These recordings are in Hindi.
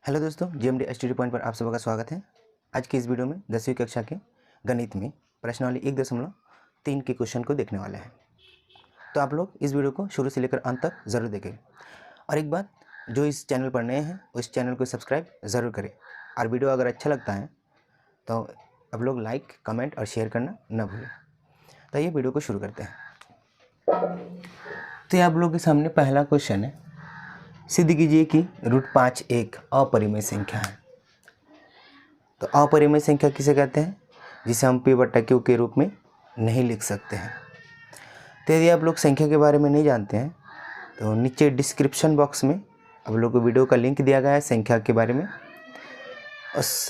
हेलो दोस्तों, जीएमडी स्टडी पॉइंट पर आप सबका स्वागत है। आज की इस वीडियो में 10वीं कक्षा के गणित में प्रश्नावली 1.3 के क्वेश्चन को देखने वाले हैं। तो आप लोग इस वीडियो को शुरू से लेकर अंत तक ज़रूर देखें। और एक बात, जो इस चैनल पर नए हैं उस चैनल को सब्सक्राइब ज़रूर करें। और वीडियो अगर अच्छा लगता है तो आप लोग लाइक, कमेंट और शेयर करना न भूलें। तो ये वीडियो को शुरू करते हैं। तो ये आप लोग के सामने पहला क्वेश्चन है। सिद्ध कीजिए कि √5 एक अपरिमेय संख्या है। तो अपरिमेय संख्या किसे कहते हैं? जिसे हम P/Q के रूप में नहीं लिख सकते हैं। तो यदि आप लोग संख्या के बारे में नहीं जानते हैं तो नीचे डिस्क्रिप्शन बॉक्स में आप लोग को वीडियो का लिंक दिया गया है संख्या के बारे में,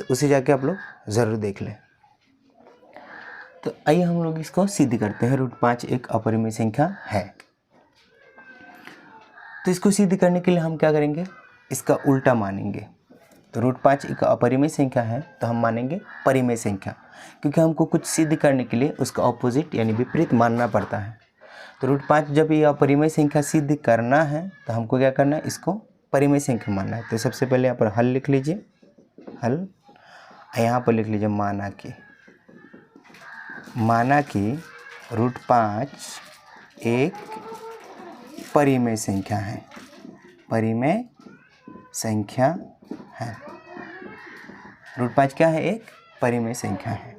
उसे जाके आप लोग ज़रूर देख लें। तो आइए हम लोग इसको सिद्ध करते हैं। √5 एक अपरिमेय संख्या है। तो इसको सिद्ध करने के लिए हम क्या करेंगे? इसका उल्टा मानेंगे। तो √5 एक अपरिमेय संख्या है तो हम मानेंगे परिमेय संख्या, क्योंकि हमको कुछ सिद्ध करने के लिए उसका ऑपोजिट यानी विपरीत मानना पड़ता है। तो √5 जब ये अपरिमेय संख्या सिद्ध करना है तो हमको क्या करना है? इसको परिमेय संख्या मानना है। तो सबसे पहले यहाँ पर हल लिख लीजिए, हल। यहाँ पर लिख लीजिए माना कि √5 एक परिमेय संख्या है। परिमेय संख्या है। √5 क्या है? एक परिमेय संख्या है।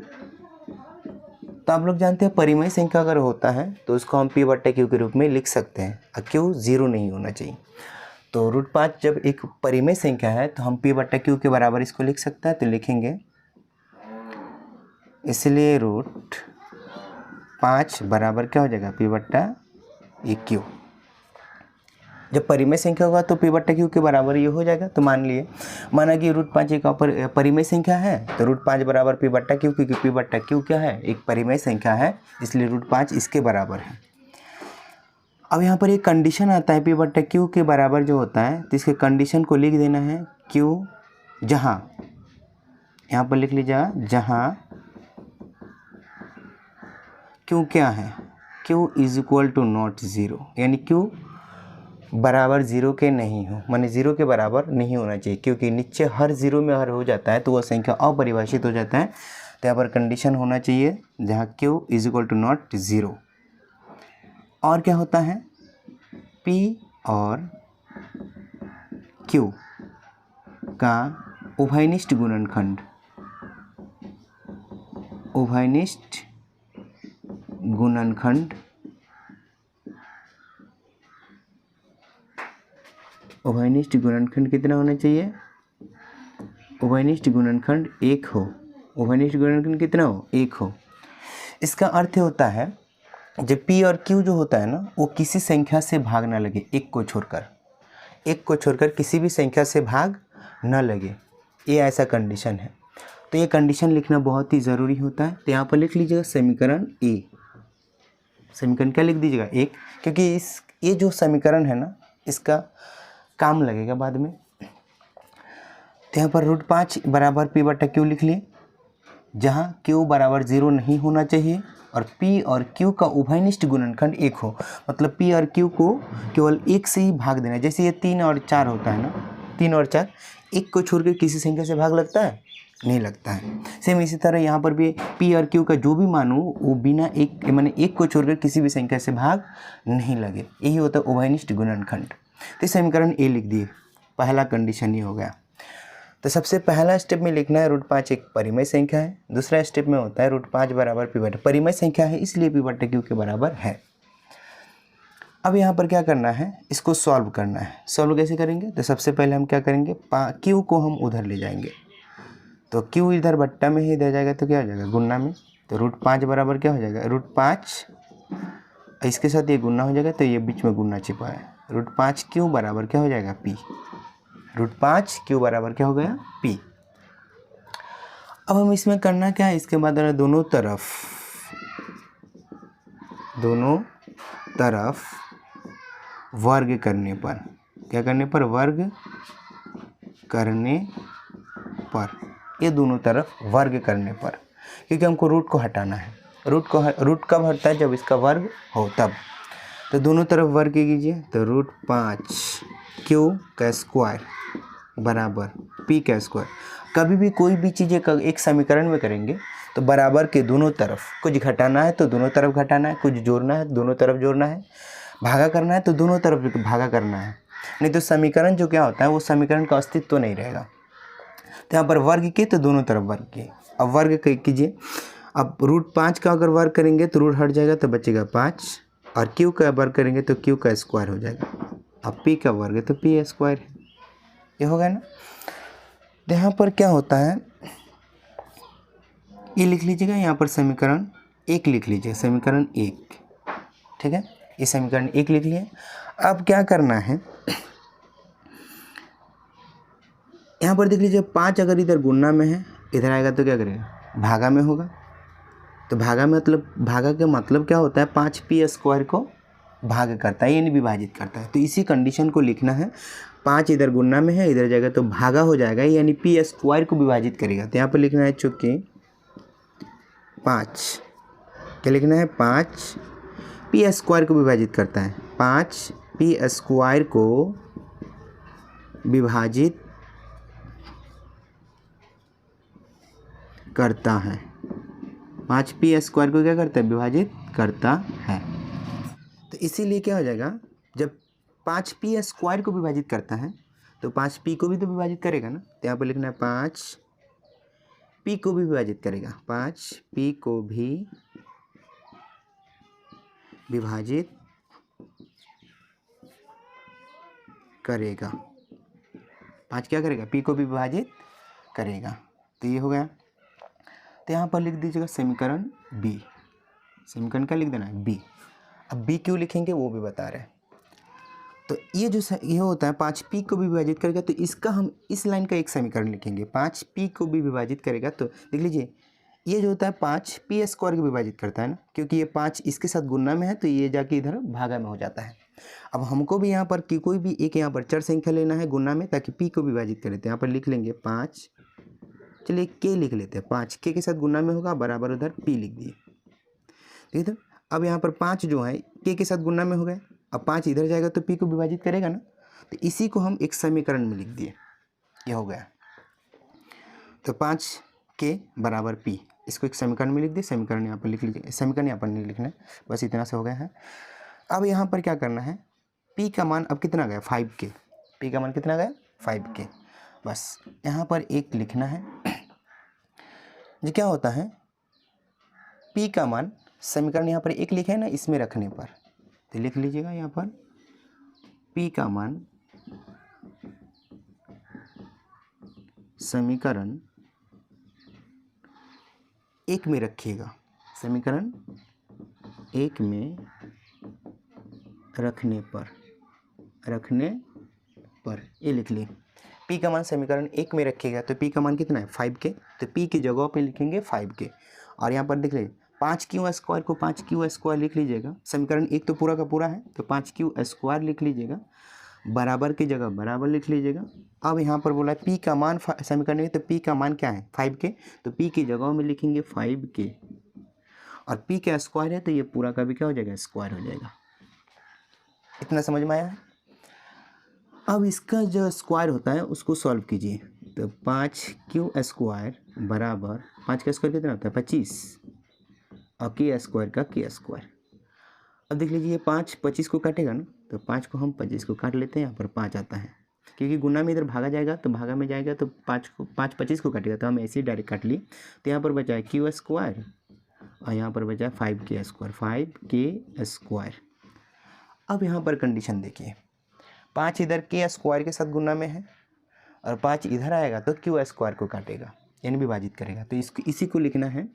तो आप लोग जानते हैं परिमेय संख्या अगर होता है तो उसको हम P/Q के रूप में लिख सकते हैं। Q 0 नहीं होना चाहिए। तो √5 जब एक परिमेय संख्या है तो हम P/Q के बराबर इसको लिख सकते हैं। तो लिखेंगे, इसलिए √5 बराबर क्या हो जाएगा? P/Q। जब परिमेय संख्या होगा तो P/Q के बराबर ये हो जाएगा। तो माना कि √5 एक परिमेय संख्या है तो √5 बराबर P/Q, क्योंकि P/Q क्या है? एक परिमेय संख्या है, इसलिए √5 इसके बराबर है। अब यहाँ पर एक कंडीशन आता है P/Q के बराबर जो होता है, तो इसके कंडीशन को लिख देना है Q जहाँ, यहाँ पर लिख लीजिएगा जहाँ Q क्या है? Q = ≠0, यानी Q बराबर 0 के नहीं हो, माने 0 के बराबर नहीं होना चाहिए, क्योंकि नीचे हर 0 में हर हो जाता है तो वह संख्या अपरिभाषित हो जाता है। तो यहाँ पर कंडीशन होना चाहिए जहाँ Q = ≠0। और क्या होता है? P और Q का उभयनिष्ठ गुणनखंड, उभयनिष्ठ गुणनखंड, उभयनिष्ठ गुणनखंड कितना होना चाहिए? उभयनिष्ठ गुणनखंड 1 हो। उभयनिष्ठ गुणनखंड कितना हो? 1 हो। इसका अर्थ होता है जब P और Q जो होता है ना, वो किसी संख्या से भाग ना लगे, एक को छोड़कर किसी भी संख्या से भाग न लगे, ये ऐसा कंडीशन है। तो ये कंडीशन लिखना बहुत ही ज़रूरी होता है। तो यहाँ पर लिख लीजिएगा समीकरण ए। समीकरण क्या लिख दीजिएगा? 1, क्योंकि ये जो समीकरण है ना, इसका काम लगेगा बाद में। तो यहाँ पर √5 बराबर P/Q लिख लिए, जहाँ Q बराबर 0 नहीं होना चाहिए और P और Q का उभयनिष्ठ गुणनखंड 1 हो। मतलब P और Q को केवल 1 से ही भाग देना है। जैसे ये 3 और 4 होता है ना, 3 और 4, 1 को छोड़ के किसी संख्या से भाग लगता है? नहीं लगता है। सेम इसी तरह यहाँ पर भी P और Q का जो भी मान हो वो बिना एक, माने 1 को छोड़कर किसी भी संख्या से भाग नहीं लगे, यही होता है उभयनिष्ठ गुणनखंड। तो समीकरण ए लिख दिए, पहला कंडीशन ये हो गया। तो सबसे पहला स्टेप में लिखना है √5 एक परिमेय संख्या है। दूसरा स्टेप में होता है √5 बराबर P/Q, परिमेय संख्या है इसलिए P/Q के बराबर है। अब यहाँ पर क्या करना है? इसको सॉल्व करना है। सॉल्व कैसे करेंगे? तो सबसे पहले हम क्या करेंगे? Q को हम उधर ले जाएंगे, तो Q इधर बट्टा में ही दे जाएगा तो क्या हो जाएगा? गुना में। तो √5 बराबर क्या हो जाएगा? √5 इसके साथ ये गुना हो जाएगा, तो ये बीच में गुना छिपा है। √5Q बराबर क्या हो जाएगा? P। √5Q बराबर क्या हो गया? P। अब हम इसमें करना क्या है? इसके बाद दोनों तरफ वर्ग करने पर, क्या करने पर? वर्ग करने पर, ये दोनों तरफ वर्ग करने पर, क्योंकि हमको रूट को हटाना है। रूट कब हटता है? जब इसका वर्ग हो तब। तो दोनों तरफ वर्ग कीजिए, तो √5Q का स्क्वायर बराबर p का स्क्वायर। कभी भी कोई भी चीज़ एक समीकरण में करेंगे तो बराबर के दोनों तरफ, कुछ घटाना है तो दोनों तरफ घटाना है, कुछ जोड़ना है दोनों तरफ जोड़ना है, भागा करना है तो दोनों तरफ भागा करना है, नहीं तो समीकरण जो क्या होता है वो समीकरण का अस्तित्व तो नहीं रहेगा। तो यहाँ पर वर्ग के तो दोनों तरफ वर्ग के। अब वर्ग कीजिए, अब √5 का अगर वर्ग करेंगे तो रूट हट जाएगा तो बचेगा 5, और क्यू का वर्ग करेंगे तो क्यू का स्क्वायर हो जाएगा। अब p का वर्ग है तो p स्क्वायर है, ये हो गया ना। तो यहाँ पर क्या होता है, ये लिख लीजिएगा, यहाँ पर समीकरण 1 लिख लीजिए, समीकरण 1, ठीक है, ये समीकरण 1 लिख लिए। अब क्या करना है, यहाँ पर देख लीजिए 5 अगर इधर गुणा में है, इधर आएगा तो क्या करेगा, भागा में होगा। तो भागा का मतलब क्या होता है, 5p स्क्वायर को भाग करता है यानी विभाजित करता है। तो इसी कंडीशन को लिखना है, 5 इधर गुणा में है, इधर जाएगा तो भागा हो जाएगा यानी p स्क्वायर को विभाजित करेगा। तो यहाँ पर लिखना है चूँकि 5 क्या लिखना है, 5 p स्क्वायर को विभाजित करता है, 5 p स्क्वायर को विभाजित करता है, 5p स्क्वायर को क्या करता है, विभाजित करता है। तो इसीलिए क्या हो जाएगा, जब 5p स्क्वायर को विभाजित करता है तो 5p को भी तो विभाजित करेगा ना। तो यहाँ पर लिखना है 5p को भी विभाजित करेगा, 5p को भी विभाजित करेगा, 5 क्या करेगा, p को भी विभाजित करेगा। तो ये हो गया। तो यहाँ पर लिख दीजिएगा समीकरण b, समीकरण क्या लिख देना है, b। अब b क्यों लिखेंगे वो भी बता रहे हैं। तो ये जो ये होता है 5p को भी विभाजित करेगा, तो इसका हम इस लाइन का एक समीकरण लिखेंगे, 5p को भी विभाजित करेगा। तो देख लीजिए ये जो होता है 5p स्क्वायर को विभाजित करता है ना, क्योंकि ये 5 इसके साथ गुणा में है तो ये जाके इधर भागा में हो जाता है। अब हमको भी यहाँ पर कोई भी एक यहाँ पर चर संख्या लेना है गुणा में, ताकि p को विभाजित करें। तो यहाँ पर लिख लेंगे 5, चलिए k लिख लेते हैं, 5 k के साथ गुणा में होगा, बराबर उधर p लिख दिए, ठीक है। अब यहाँ पर 5 जो है k के साथ गुणा में हो गए, अब 5 इधर जाएगा तो p को विभाजित करेगा ना, तो इसी को हम एक समीकरण में लिख दिए, ये हो गया। तो 5k बराबर p, इसको एक समीकरण में लिख दिए, समीकरण यहाँ पर लिख लीजिए, समीकरण यहाँ पर नहीं लिखना है, बस इतना से हो गया है। अब यहाँ पर क्या करना है, p का मान अब कितना गया, 5k, p का मान कितना गया, 5k। बस यहाँ पर एक लिखना है, जो क्या होता है p का मान, समीकरण यहाँ पर एक लिखे है ना, इसमें रखने पर, तो लिख लीजिएगा यहाँ पर p का मान समीकरण 1 में रखिएगा, समीकरण 1 में रखने पर ये लिख लिए, p का मान समीकरण 1 में रखिएगा। तो p का मान कितना है, 5k, तो p की जगह पे लिखेंगे 5k। और यहाँ पर देख लीजिए 5q स्क्वायर को 5q स्क्वायर लिख लीजिएगा, समीकरण 1 तो पूरा का पूरा है, तो 5q स्क्वायर लिख लीजिएगा, बराबर की जगह बराबर लिख लीजिएगा। अब यहाँ पर बोला p का मान समीकरण में, तो p का मान क्या है, 5k, तो p की जगह में लिखेंगे 5k, और p का स्क्वायर है तो ये पूरा का भी क्या हो जाएगा, स्क्वायर हो जाएगा। इतना समझ में आया है। अब इसका जो स्क्वायर होता है उसको सॉल्व कीजिए, तो 5q स्क्वायर बराबर, 5 का स्क्वायर कितना होता है 25, और k स्क्वायर का k स्क्वायर। अब देख लीजिए 5 25 को काटेगा ना, तो 5 को हम 25 को काट लेते हैं, यहाँ पर 5 आता है, क्योंकि गुना में इधर भागा जाएगा तो भागा में जाएगा, तो 5 25 को काटेगा, तो हम ऐसे ही डायरेक्ट काट लिए। तो यहाँ पर बचा है q स्क्वायर, और यहाँ पर बचा है 5k स्क्वायर, 5k स्क्वायर। अब यहाँ पर कंडीशन देखिए, 5 इधर k स्क्वायर के साथ गुना में है, और 5 इधर आएगा तो q स्क्वायर को काटेगा यानी विभाजित करेगा। तो इसको इसी को लिखना है,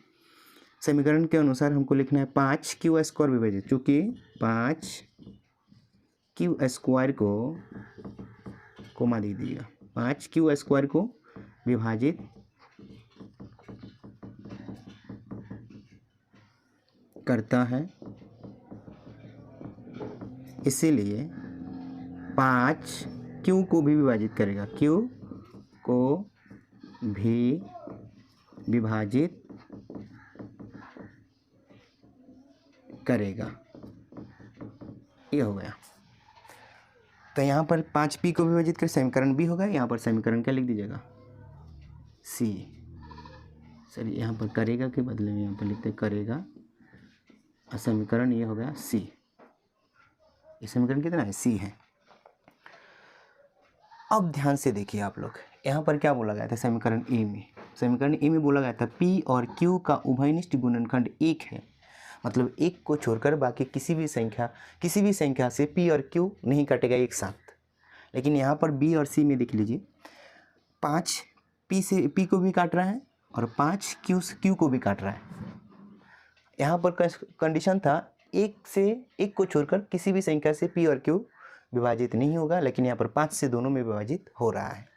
समीकरण के अनुसार हमको लिखना है 5q स्क्वायर विभाजित, चूँकि 5q स्क्वायर को कोमा दे दिएगा, 5q स्क्वायर को विभाजित करता है, इसीलिए 5q को भी विभाजित करेगा, q को भी विभाजित करेगा, ये हो गया। तो यहाँ पर 5p को विभाजित कर समीकरण b होगा, यहाँ पर समीकरण क्या लिख दीजिएगा, c। सर यहाँ पर करेगा के बदले में यहाँ पर लिखते करेगा, और समीकरण ये हो गया c। ये समीकरण कितना है, c है। अब ध्यान से देखिए आप लोग, यहाँ पर क्या बोला गया था समीकरण ए में, समीकरण ए में बोला गया था p और q का उभयनिष्ठ गुणनखंड 1 है। मतलब 1 को छोड़कर बाकी किसी भी संख्या से p और q नहीं कटेगा एक साथ। लेकिन यहाँ पर b और c में देख लीजिए, 5 p से p को भी काट रहा है और 5 q को भी काट रहा है। यहाँ पर कंडीशन था 1 को छोड़कर किसी भी संख्या से p और q विभाजित नहीं होगा, लेकिन यहाँ पर 5 से दोनों में विभाजित हो रहा है।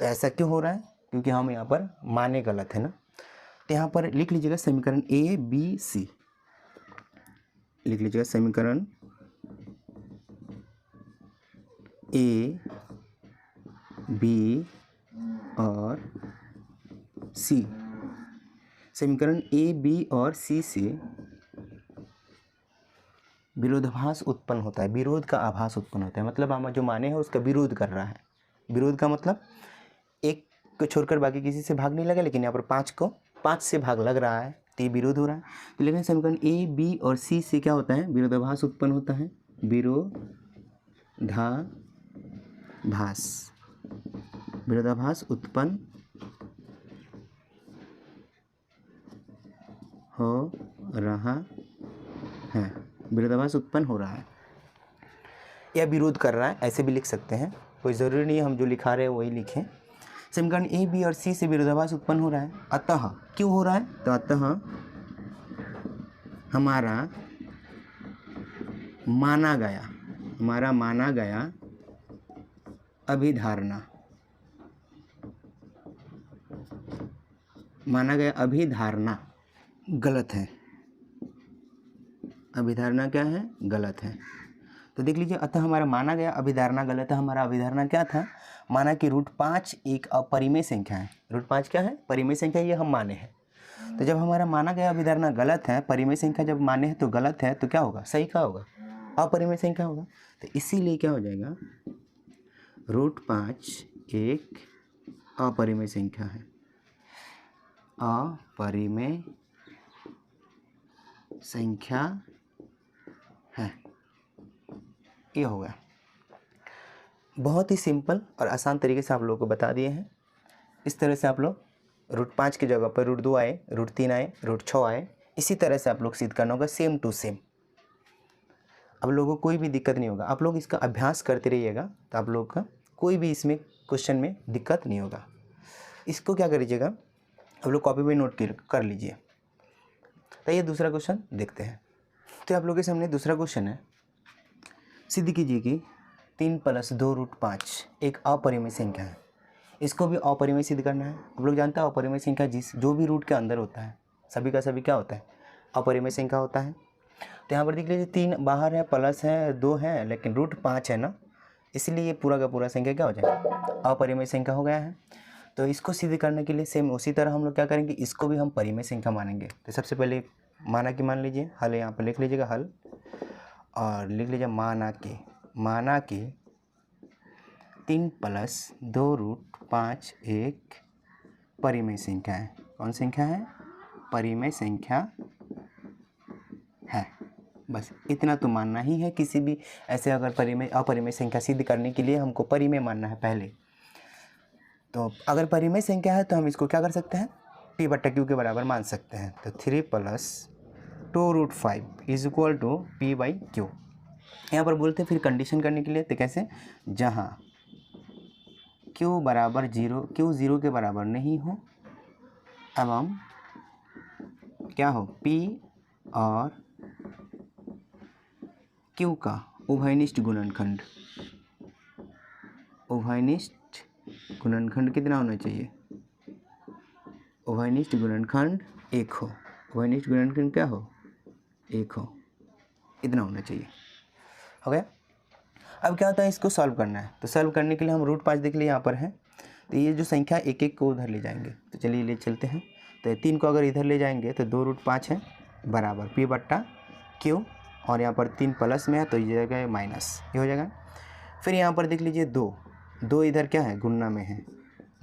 तो ऐसा क्यों हो रहा है, क्योंकि हम यहाँ पर माने गलत है ना। तो यहाँ पर लिख लीजिएगा समीकरण ए बी सी, लिख लीजिएगा समीकरण ए बी और सी। समीकरण ए बी और सी से विरोधाभास उत्पन्न होता है, विरोध का आभास उत्पन्न होता है। मतलब हम जो माने हैं उसका विरोध कर रहा है। विरोध का मतलब 1 को छोड़कर बाकी किसी से भाग नहीं लगा, लेकिन यहाँ पर 5 से भाग लग रहा है, तो ये विरोध हो रहा है। तो लेकिन समीकरण ए बी और सी से क्या होता है, विरोधाभास उत्पन्न होता है, विरोधाभास उत्पन्न हो रहा है, विरोधाभास उत्पन्न हो रहा है या विरोध कर रहा है, ऐसे भी लिख सकते हैं। कोई ज़रूरी नहीं है हम जो लिखा रहे हैं वही लिखें। समीकरण ए बी और सी से विरोधाभास उत्पन्न हो रहा है। अतः क्यों हो रहा है, तो अतः हमारा माना गया अभिधारणा गलत है। अभिधारणा क्या है, गलत है। तो देख लीजिए, अतः हमारा माना गया अभिधारणा गलत है। हमारा अभिधारणा क्या था, माना कि √5 एक अपरिमेय संख्या है। √5 क्या है, परिमेय संख्या, ये हम माने हैं। तो जब हमारा माना गया अभिधारणा गलत है, परिमेय संख्या जब माने हैं तो गलत है, तो क्या होगा, सही क्या होगा, अपरिमेय संख्या होगा। तो इसीलिए क्या हो जाएगा, √5 एक अपरिमेय संख्या है, अपरिमेय संख्या है। ये हो गया। बहुत ही सिंपल और आसान तरीके से आप लोगों को बता दिए हैं। इस तरह से आप लोग √5 की जगह पर √2 आए, √3 आए, √6 आए, इसी तरह से आप लोग सिद्ध करना होगा, सेम टू सेम। अब लोगों को कोई भी दिक्कत नहीं होगा। आप लोग इसका अभ्यास करते रहिएगा, तो आप लोग का कोई भी इसमें क्वेश्चन में दिक्कत नहीं होगा। इसको क्या करिएगा, आप लोग कॉपी में नोट कर लीजिए। तो ये दूसरा क्वेश्चन देखते हैं। तो आप लोगों के सामने दूसरा क्वेश्चन है, सिद्ध कीजिए कि 3 + 2 √5 एक अपरिमेय संख्या है। इसको भी अपरिमेय सिद्ध करना है। आप लोग जानते हैं अपरिमेय संख्या जो भी रूट के अंदर होता है, सभी का सभी क्या होता है, अपरिमेय संख्या होता है। तो यहाँ पर देख लीजिए 3 बाहर है, प्लस है, 2 है, लेकिन √5 है ना, इसलिए ये पूरा का पूरा संख्या क्या हो जाएगा, अपरिमेय संख्या हो गया है। तो इसको सिद्ध करने के लिए सेम उसी तरह हम लोग क्या करेंगे, इसको भी हम परिमेय संख्या मानेंगे। तो सबसे पहले माना कि मान लीजिए, हल यहाँ पर लिख लीजिएगा हल, और लिख लीजिए माना कि 3 + 2 √5 एक परिमेय संख्या है। कौन संख्या है, परिमेय संख्या है। बस इतना तो मानना ही है। किसी भी ऐसे अगर अपरिमेय संख्या सिद्ध करने के लिए हमको परिमेय मानना है पहले। तो अगर परिमेय संख्या है तो हम इसको क्या कर सकते हैं, p/q के बराबर मान सकते हैं। तो 3 + 2 √5 = p/q। यहाँ पर बोलते हैं फिर कंडीशन करने के लिए, तो कैसे, जहाँ q = 0 के बराबर नहीं हो एवं क्या हो, p और q का उभयनिष्ठ गुणनखंड कितना होना चाहिए, उभयनिष्ठ गुणनखंड 1 हो। उभयनिष्ठ गुणनखंड क्या हो, 1 हो, इतना होना चाहिए। हो गया। अब क्या होता है, इसको सॉल्व करना है। तो सॉल्व करने के लिए हम √5 देख लिए यहाँ पर है, तो ये जो संख्या एक एक को उधर ले जाएंगे। तो चलिए ले चलते हैं। तो 3 को अगर इधर ले जाएंगे तो 2 √5 है बराबर p/q, और यहाँ पर 3 प्लस में है तो ये जगह माइनस, ये हो जाएगा। फिर यहाँ पर देख लीजिए 2 इधर क्या है, गुणा में है,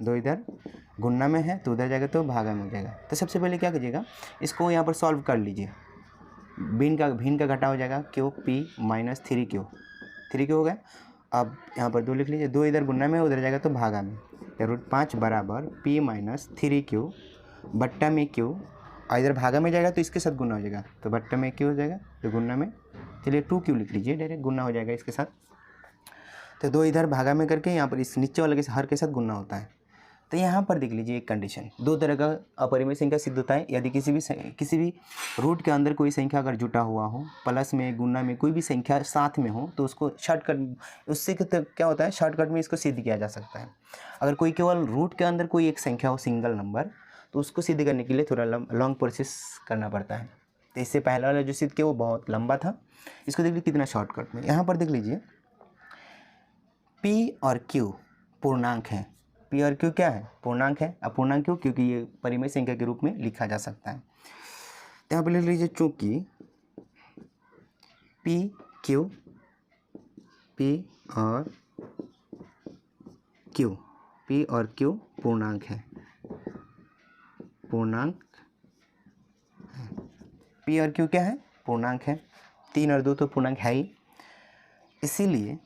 2 इधर गुणा में है तो उधर जाएगा तो भागा में हो जाएगा। तो सबसे पहले क्या कीजिएगा, इसको यहाँ पर सॉल्व कर लीजिए। भिन्न का घटा हो जाएगा क्यू पी माइनस 3 क्यू हो गया। अब यहाँ पर 2 लिख लीजिए, 2 इधर गुणा में उधर जाएगा तो भागा में, तो √5 बराबर पी माइनस 3 क्यू बट्टा में क्यू, और इधर भागा में जाएगा तो इसके साथ गुना हो जाएगा, तो बट्टा में क्यू हो जाएगा, तो गुना में चलिए 2 क्यू लिख लीजिए, डायरेक्ट गुना हो जाएगा इसके साथ। तो 2 इधर भागा में करके यहाँ पर इस नीचे वाले के हर के साथ गुना होता है। तो यहाँ पर देख लीजिए एक कंडीशन, 2 तरह का अपरिमेय संख्या सिद्ध होता है। यदि किसी भी रूट के अंदर कोई संख्या अगर जुटा हुआ हो, प्लस में गुना में कोई भी संख्या साथ में हो, तो उसको शॉर्टकट, उससे क्या होता है, शॉर्टकट में इसको सिद्ध किया जा सकता है। अगर कोई केवल रूट के अंदर कोई एक संख्या हो, सिंगल नंबर, तो उसको सिद्ध करने के लिए थोड़ा लॉन्ग प्रोसेस करना पड़ता है। तो इससे पहला वाला जो सिद्ध किया वो बहुत लंबा था, इसको देख लीजिए कितना शॉर्टकट में। यहाँ पर देख लीजिए P और Q पूर्णांक है, P और Q क्या है, पूर्णांक है। अब पूर्णांक क्यों, क्योंकि ये परिमेय संख्या के रूप में लिखा जा सकता है। तो यहाँ पर लिख लीजिए चूँकि P और Q पूर्णांक है, P और Q क्या है, पूर्णांक है। 3 और 2 तो पूर्णांक है ही, इसीलिए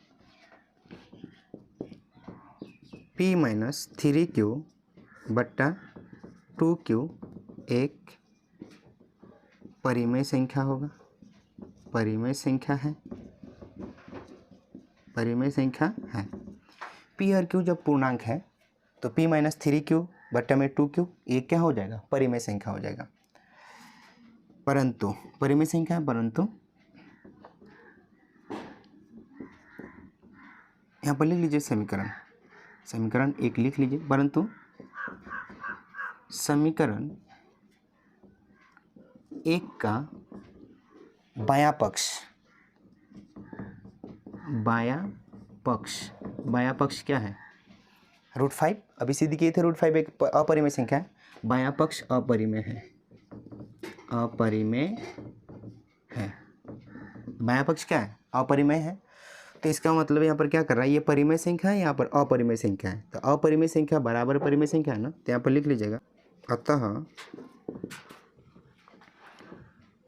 P माइनस 3Q बट्टा 2Q एक परिमेय संख्या होगा, परिमेय संख्या है। P और Q जब पूर्णांक है तो P माइनस 3Q बट्टा में 2Q ये क्या हो जाएगा, परिमेय संख्या हो जाएगा। परंतु परिमेय संख्या है, परंतु यहाँ पर लिख लीजिए समीकरण 1 लिख लीजिए, परंतु समीकरण 1 का बायां पक्ष क्या है, √5। अभी सिद्ध किए थे √5 एक अपरिमेय संख्या है, बायां पक्ष अपरिमेय है, बायां पक्ष क्या है, अपरिमेय है। तो इसका मतलब यहाँ पर क्या कर रहा है, ये परिमेय संख्या है, यहाँ पर अपरिमेय संख्या है। तो अपरिमेय संख्या बराबर परिमेय संख्या है ना, तो यहाँ पर लिख लीजिएगा, अतः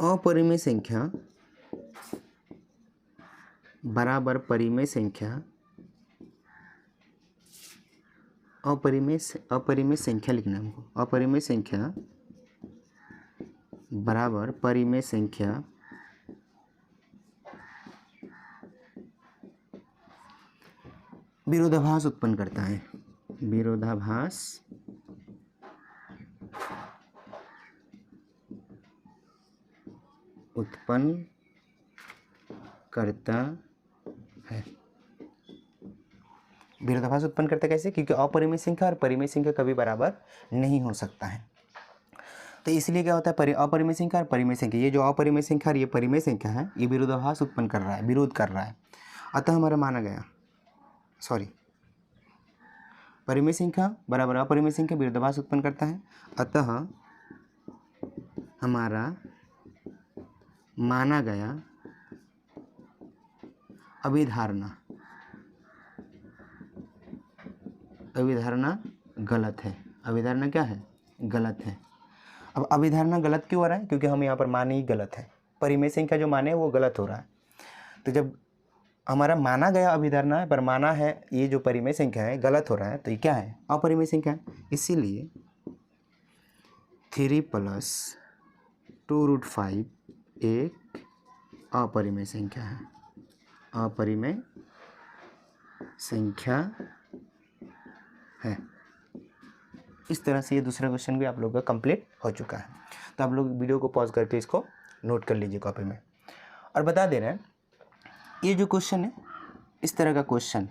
अपरिमेय संख्या बराबर परिमेय संख्या, अपरिमेय संख्या लिखना है हमको, अपरिमेय संख्या बराबर परिमेय संख्या विरोधाभास उत्पन्न करता है, विरोधाभास उत्पन्न करता है। विरोधाभास उत्पन्न करता कैसे, क्योंकि अपरिमेय संख्या और परिमेय संख्या कभी बराबर नहीं हो सकता है। तो इसलिए क्या होता है, अपरिमेय संख्या और परिमेय संख्या, ये जो अपरिमेय संख्या और ये परिमेय संख्या है, ये विरोधाभास उत्पन्न कर रहा है, विरोध कर रहा है। अतः हमारा माना गया, परिमेय संख्या बराबर अपरिमेय संख्या विरोधाभास उत्पन्न करता है। अतः हमारा माना गया अभिधारणा गलत है। अभिधारणा क्या है, गलत है। अब अभिधारणा गलत क्यों हो रहा है, क्योंकि हम यहाँ पर माने ही गलत है, परिमेय संख्या जो माने वो गलत हो रहा है। तो जब हमारा माना गया अभिधारणा है पर माना है ये जो परिमेय संख्या है गलत हो रहा है, तो ये क्या है, अपरिमेय संख्या है। इसीलिए 3 + 2√5 एक अपरिमेय संख्या है, अपरिमेय संख्या है। इस तरह से ये दूसरा क्वेश्चन भी आप लोगों का कंप्लीट हो चुका है। तो आप लोग वीडियो को पॉज करके इसको नोट कर लीजिए कॉपी में। और बता दे रहे हैं, ये जो क्वेश्चन है, इस तरह का क्वेश्चन,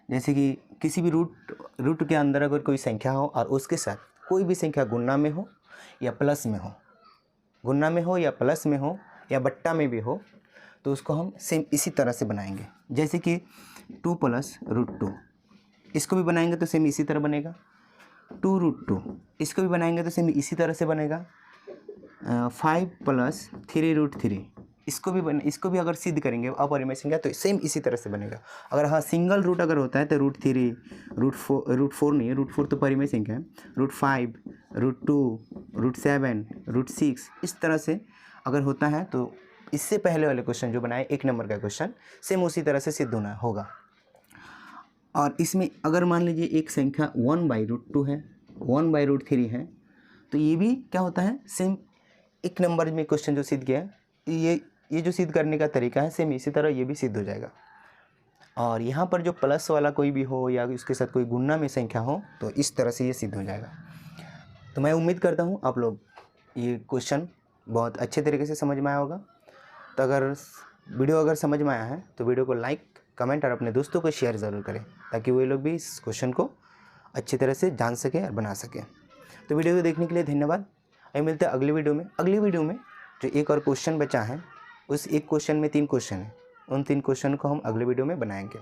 जैसे कि किसी भी रूट के अंदर अगर कोई संख्या हो और उसके साथ कोई भी संख्या गुणा में हो या प्लस में हो, गुणा में हो या प्लस में हो या बट्टा में भी हो, तो उसको हम सेम इसी तरह से बनाएंगे। जैसे कि 2 + √2, इसको भी बनाएंगे तो सेम इसी तरह बनेगा। 2√2 इसको भी बनाएंगे तो सेम इसी तरह से बनेगा। 5 + 3√3 इसको भी अगर सिद्ध करेंगे अपरिमेय संख्या तो सेम इसी तरह से बनेगा। अगर हाँ सिंगल रूट अगर होता है तो √3, √4 नहीं है, √4 तो परिमेय संख्या है, √5, √2, √7, √6 इस तरह से अगर होता है तो इससे पहले वाले क्वेश्चन जो बनाए 1 नंबर का क्वेश्चन सेम उसी तरह से सिद्ध होना होगा। और इसमें अगर मान लीजिए एक संख्या 1/√2 है, 1/√3 है, तो ये भी क्या होता है सेम 1 नंबर में क्वेश्चन जो सिद्ध किया है ये जो सिद्ध करने का तरीका है सेम इसी तरह ये भी सिद्ध हो जाएगा। और यहाँ पर जो प्लस वाला कोई भी हो या उसके साथ कोई गुणा में संख्या हो तो इस तरह से ये सिद्ध हो जाएगा। तो मैं उम्मीद करता हूँ आप लोग ये क्वेश्चन बहुत अच्छे तरीके से समझ में आया होगा। तो अगर वीडियो अगर समझ में आया है तो वीडियो को लाइक, कमेंट और अपने दोस्तों को शेयर ज़रूर करें ताकि वो लोग भी इस क्वेश्चन को अच्छी तरह से जान सकें और बना सकें। तो वीडियो को देखने के लिए धन्यवाद। मिलते हैं अगली वीडियो में। अगली वीडियो में जो एक और क्वेश्चन बचा है उस एक क्वेश्चन में 3 क्वेश्चन है, उन 3 क्वेश्चन को हम अगले वीडियो में बनाएंगे।